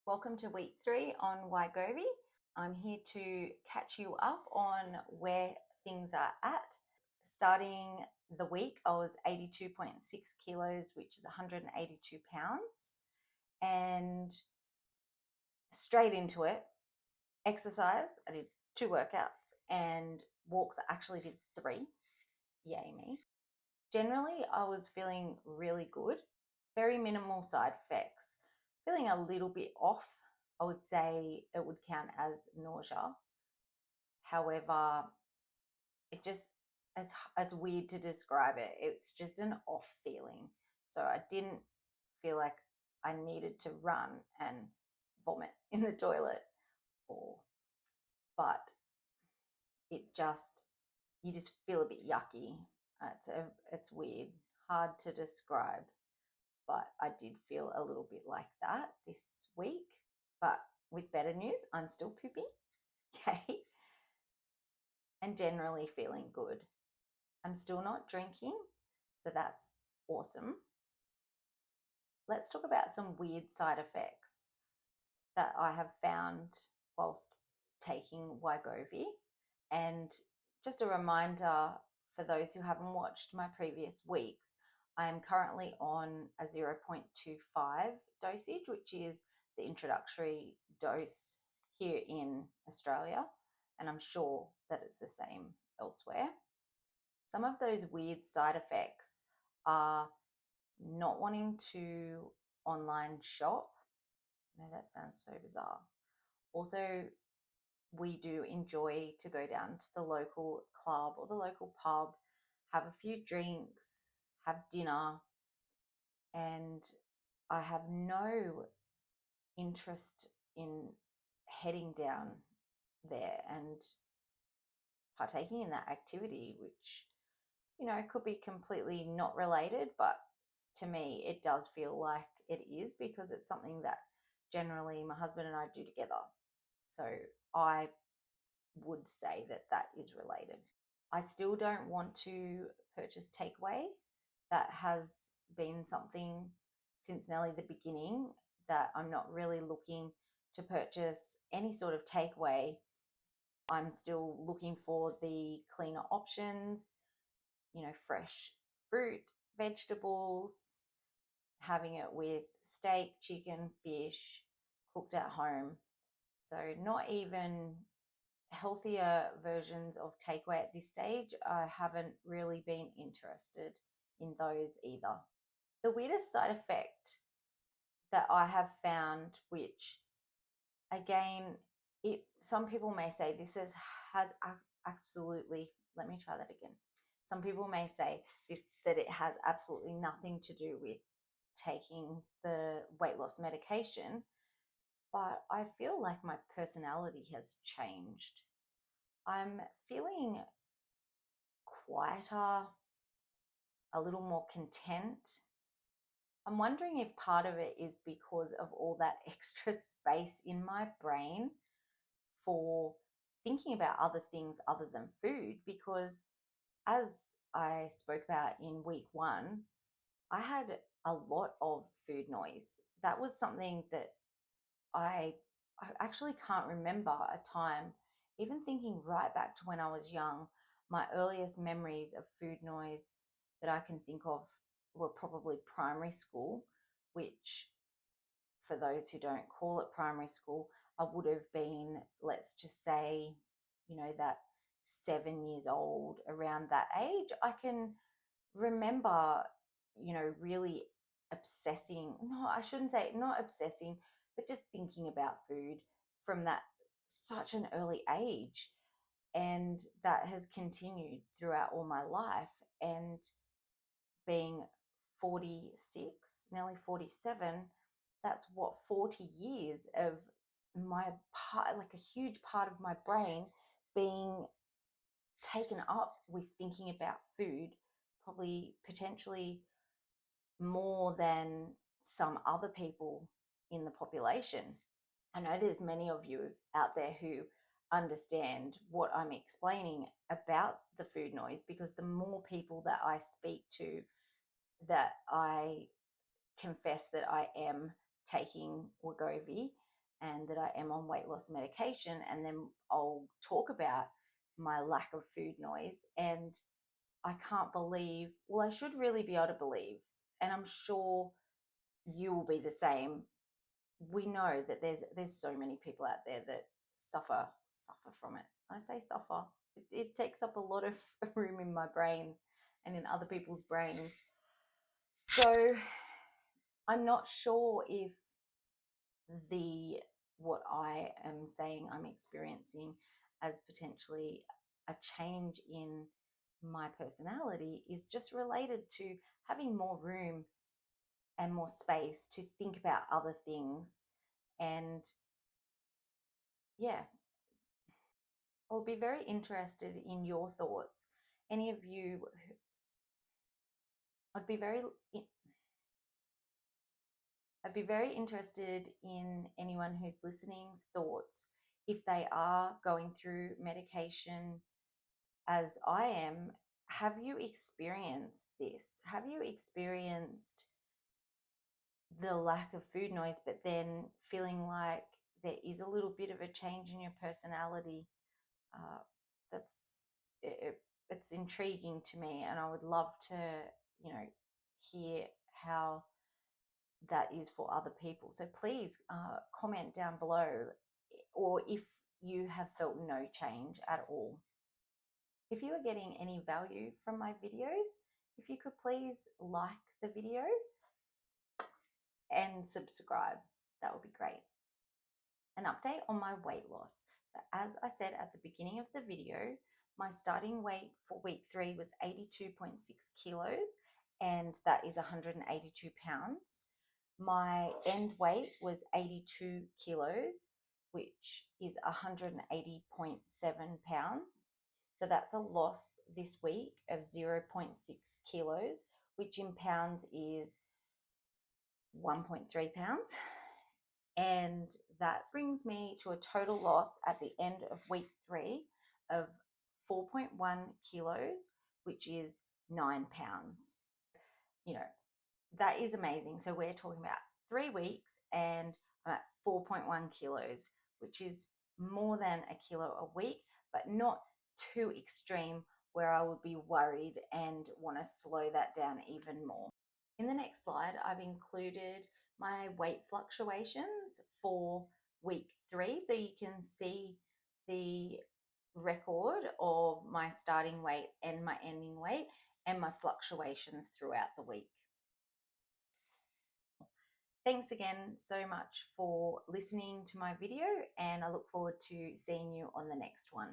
Welcome to week 3 on Wegovy. I'm here to catch you up on where things are at. Starting the week, I was 82.6 kilos, which is 182 pounds. And straight into it, exercise. I did 2 workouts, and walks I actually did 3. Yay me. Generally, I was feeling really good. Very minimal side effects. Feeling a little bit off. I would say it would count as nausea. However, it's weird to describe it. It's just an off feeling. So I didn't feel like I needed to run and vomit in the toilet, but you just feel a bit yucky. It's weird, hard to describe. But I did feel a little bit like that this week. But with better news, I'm still pooping. Yay. And generally feeling good. I'm still not drinking, so that's awesome. Let's talk about some weird side effects that I have found whilst taking Wegovy. And just a reminder for those who haven't watched my previous weeks, I am currently on a 0.25 dosage, which is the introductory dose here in Australia, and I'm sure that it's the same elsewhere. Some of those weird side effects are not wanting to online shop. I know that sounds so bizarre. Also, we do enjoy to go down to the local club or the local pub, have a few drinks, have dinner, and I have no interest in heading down there and partaking in that activity, which, could be completely not related, but to me, it does feel like it is, because it's something that generally my husband and I do together. So I would say that that is related. I still don't want to purchase takeaway. That has been something since nearly the beginning, that I'm not really looking to purchase any sort of takeaway. I'm still looking for the cleaner options, fresh fruit, vegetables, having it with steak, chicken, fish, cooked at home. So not even healthier versions of takeaway at this stage. I haven't really been interested in those either. The weirdest side effect that I have found, which again, some people may say has absolutely, let me try that again. Some people may say that it has absolutely nothing to do with taking the weight loss medication, but I feel like my personality has changed. I'm feeling quieter, a little more content. I'm wondering if part of it is because of all that extra space in my brain for thinking about other things other than food, because as I spoke about in week 1, I had a lot of food noise. That was something that I actually can't remember a time, even thinking right back to when I was young, my earliest memories of food noise that I can think of were probably primary school, which, for those who don't call it primary school, I would have been, let's just say, that 7 years old, around that age. I can remember, really obsessing. No, I shouldn't say not obsessing, but just thinking about food from that such an early age. And that has continued throughout all my life. And being 46, nearly 47, that's what, 40 years of my part, like a huge part of my brain being taken up with thinking about food, probably potentially more than some other people in the population. I know there's many of you out there who understand what I'm explaining about the food noise, because the more people that I speak to, that I confess that I am taking Wegovy, and that I am on weight loss medication, and then I'll talk about my lack of food noise. And I can't believe, well, I should really be able to believe, and I'm sure you will be the same. We know that there's so many people out there that suffer from it. I say suffer. It takes up a lot of room in my brain and in other people's brains. So I'm not sure if the what I am saying I'm experiencing as potentially a change in my personality is just related to having more room and more space to think about other things. And yeah, I'll be very interested in your thoughts. Any of you, I'd be very I'd be very interested in anyone who's listening's thoughts if they are going through medication as I am. Have you experienced this? Have you experienced the lack of food noise, but then feeling like there is a little bit of a change in your personality? Uh, that's it's intriguing to me, and I would love to, hear how that is for other people. So please comment down below, or if you have felt no change at all. If you are getting any value from my videos, if you could please like the video and subscribe, that would be great. An update on my weight loss. So as I said at the beginning of the video, my starting weight for week 3 was 82.6 kilos, and that is 182 pounds. My end weight was 82 kilos, which is 180.7 pounds. So that's a loss this week of 0.6 kilos, which in pounds is 1.3 pounds. And that brings me to a total loss at the end of week 3 of 4.1 kilos, which is 9 pounds. That is amazing. So we're talking about 3 weeks and I'm at 4.1 kilos, which is more than a kilo a week, but not too extreme where I would be worried and want to slow that down even more. In the next slide, I've included my weight fluctuations for week 3. So you can see the record of my starting weight and my ending weight and my fluctuations throughout the week. Thanks again so much for listening to my video, and I look forward to seeing you on the next one.